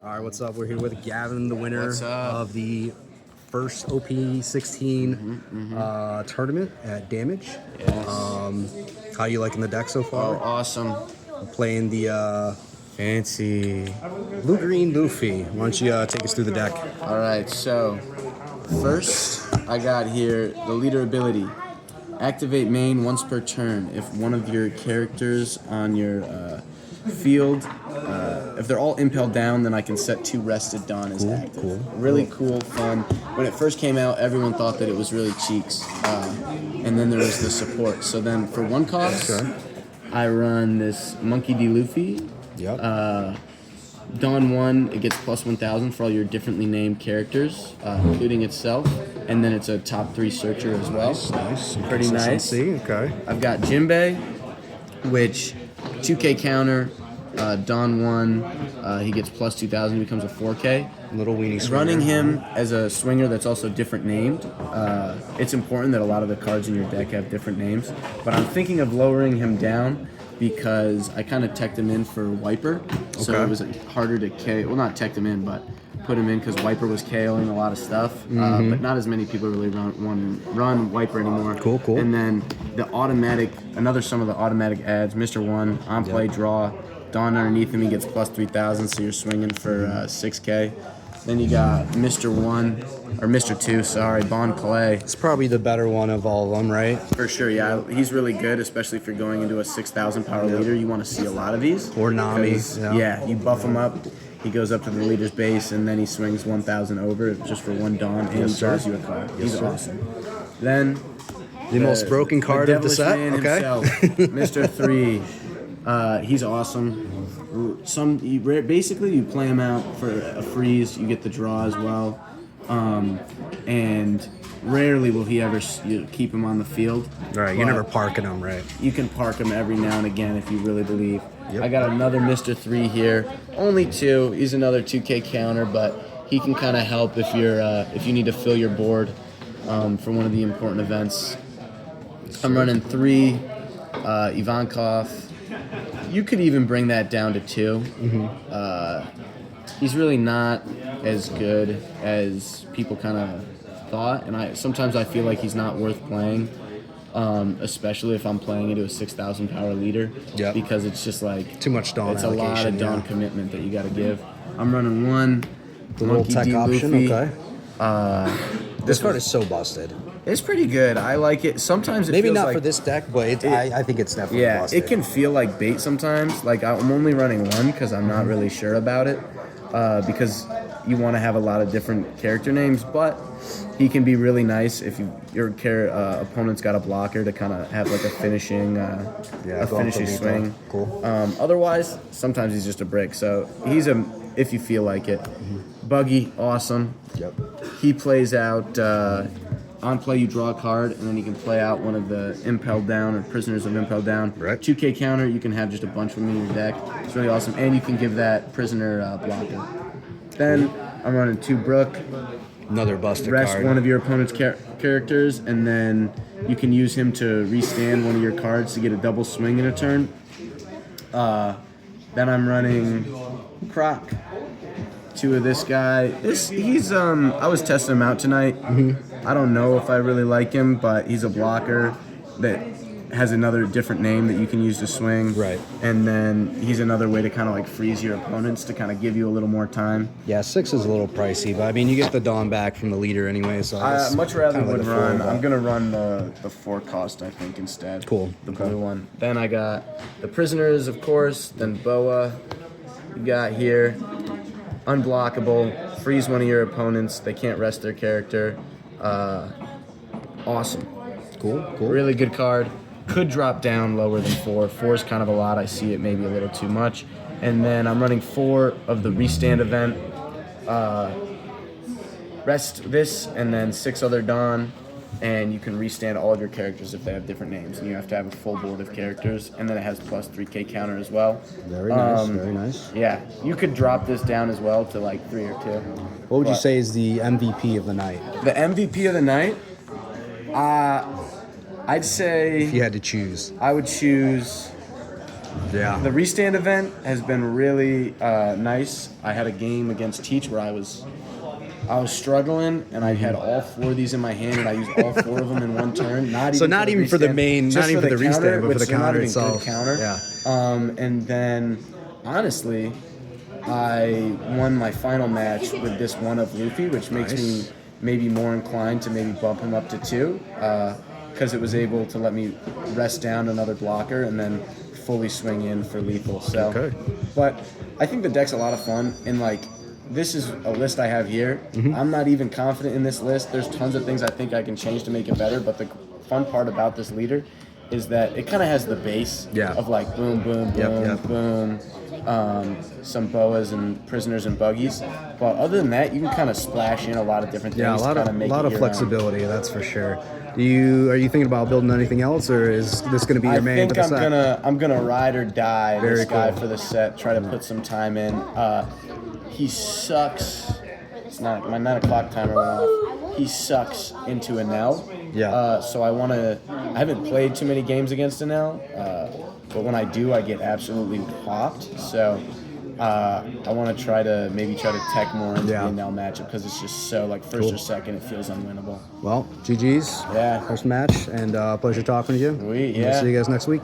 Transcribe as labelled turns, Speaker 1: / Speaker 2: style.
Speaker 1: All right, what's up? We're here with Gavin, the winner
Speaker 2: What's up?
Speaker 1: of the first OP16 tournament at Damage.
Speaker 2: Yes.
Speaker 1: How you liking the deck so
Speaker 2: Oh,
Speaker 1: far?
Speaker 2: awesome.
Speaker 1: Playing the
Speaker 2: Fancy.
Speaker 1: blue-green Luffy. Why don't you take us through the deck?
Speaker 2: All right, so first I got here the leader ability. Activate main once per turn. If one of your characters on your field, if they're all impelled down, then I can set 2 rested Dawn as active.
Speaker 1: Cool.
Speaker 2: Really cool, fun. When it first came out, everyone thought that it was really cheeks. And then there was the support. So then for 1 cost, I run this Monkey D. Luffy.
Speaker 1: Yep.
Speaker 2: Dawn 1, it gets plus 1,000 for all your differently named characters, including itself. And then it's a top 3 searcher as well.
Speaker 1: Nice.
Speaker 2: Pretty nice.
Speaker 1: Okay.
Speaker 2: I've got Jinbei, which 2K counter, Dawn 1, he gets plus 2,000, becomes a 4K.
Speaker 1: Little weenie swinger.
Speaker 2: Running him as a swinger that's also different named, it's important that a lot of the cards in your deck have different names. But I'm thinking of lowering him down because I kind of teched him in for Wiper. So it was harder to KO. Well, not teched him in, but put him in because Wiper was KOing a lot of stuff. But not as many people really run Wiper anymore.
Speaker 1: Cool.
Speaker 2: And then the automatic, some of the automatic ads, Mr. 1, on play, draw, Dawn underneath him, he gets plus 3,000, so you're swinging for 6K. Then you got Mr. 1, or Mr. 2, sorry, Bond Clay.
Speaker 1: It's probably the better one of all of them, right?
Speaker 2: For sure, yeah. He's really good, especially if you're going into a 6,000 power leader. You want to see a lot of these.
Speaker 1: Or Nami.
Speaker 2: Yeah, you buff him up. He goes up to the leader's base, and then he swings 1,000 over just for 1 Dawn, and he draws you a card. He's awesome. Then
Speaker 1: The most broken card of the set.
Speaker 2: Man himself, Mr. 3. He's awesome. Basically, you play him out for a freeze. You get the draw as well, and rarely will he ever keep him on the field.
Speaker 1: Right, you're never parking him, right?
Speaker 2: You can park him every now and again if you really believe. I got another Mr. 3 here. Only 2. He's another 2K counter, but he can kind of help if you need to fill your board for one of the important events. I'm running 3 Ivankov. You could even bring that down to 2. He's really not as good as people kind of thought, and sometimes I feel like he's not worth playing, especially if I'm playing into a 6,000 power leader, because it's just like
Speaker 1: too much Dawn.
Speaker 2: It's a lot of Dawn commitment that you got to give. I'm running 1
Speaker 1: the little tech option.
Speaker 2: Luffy.
Speaker 1: Okay. This card is so busted.
Speaker 2: It's pretty good. I like it. Sometimes it
Speaker 1: maybe
Speaker 2: feels
Speaker 1: not
Speaker 2: like,
Speaker 1: for this deck, but I think it's definitely busted.
Speaker 2: It can feel like bait sometimes. Like I'm only running 1 because I'm not really sure about it, because you want to have a lot of different character names, but he can be really nice if your opponent's got a blocker to kind of have like a finishing swing.
Speaker 1: Cool.
Speaker 2: Otherwise, sometimes he's just a brick. So he's if you feel like it. Buggy, awesome.
Speaker 1: Yep.
Speaker 2: He plays out. On play, you draw a card, and then you can play out one of the Impelled Down or Prisoners of Impelled Down.
Speaker 1: Right.
Speaker 2: 2K counter, you can have just a bunch of them in your deck. It's really awesome, and you can give that prisoner blocker. Then I'm running 2 Brook.
Speaker 1: Another busted
Speaker 2: Rest
Speaker 1: card.
Speaker 2: one of your opponent's characters, and then you can use him to restand one of your cards to get a double swing in a turn. Then I'm running Croc. 2 of this guy. He's I was testing him out tonight. I don't know if I really like him, but he's a blocker that has another different name that you can use to swing.
Speaker 1: Right.
Speaker 2: And then he's another way to kind of like freeze your opponents to kind of give you a little more time.
Speaker 1: Yeah, 6 is a little pricey, but I mean you get the Dawn back from the leader anyway, so
Speaker 2: I much rather would run. I'm gonna run the 4 cost, I think, instead.
Speaker 1: Cool.
Speaker 2: The blue one. Then I got the prisoners, of course. Then Boa. You got here. Unblockable, freeze one of your opponents. They can't rest their character. Awesome.
Speaker 1: Cool.
Speaker 2: Really good card. Could drop down lower than 4. 4 is kind of a lot. I see it maybe a little too much. And then I'm running 4 of the restand event. Rest this, and then 6 other Dawn. And you can restand all of your characters if they have different names. And you have to have a full board of characters. And then it has plus 3K counter as well.
Speaker 1: Very nice, very nice.
Speaker 2: Yeah, you could drop this down as well to like 3 or 2.
Speaker 1: What would you say is the MVP of the night?
Speaker 2: The MVP of the night? I'd say...
Speaker 1: If you had to choose.
Speaker 2: I would choose
Speaker 1: Yeah.
Speaker 2: The restand event has been really nice. I had a game against Teach where I was struggling, and I had all 4 of these in my hand, and I used all 4 of them in one turn.
Speaker 1: So not even for the main, not even for the restand, but for the counter
Speaker 2: not even
Speaker 1: itself.
Speaker 2: Good counter.
Speaker 1: Yeah.
Speaker 2: And then, honestly, I won my final match with this one of Luffy, which makes me maybe more inclined to maybe bump him up to 2, because it was able to let me rest down another blocker and then fully swing in for lethal. So, but I think the deck's a lot of fun, and like, this is a list I have here. I'm not even confident in this list. There's tons of things I think I can change to make it better, but the fun part about this leader is that it kind of has the base of like boom, boom, boom, boom, some boas and prisoners and buggies. But other than that, you can kind of splash in a lot of different things.
Speaker 1: Yeah, a lot of flexibility, that's for sure. Are you thinking about building anything else, or is this going to be your main?
Speaker 2: I think I'm gonna ride or die this guy for the set. Try to put some time in. He sucks. It's not my 9 o'clock timer went off. He sucks into an L.
Speaker 1: Yeah.
Speaker 2: So I haven't played too many games against an L, but when I do, I get absolutely popped. So I want to try to tech more into the N L matchup because it's just so like first or second, it feels unwinnable.
Speaker 1: Well, GG's.
Speaker 2: Yeah.
Speaker 1: First match, and pleasure talking to you.
Speaker 2: We'll see
Speaker 1: you guys next week.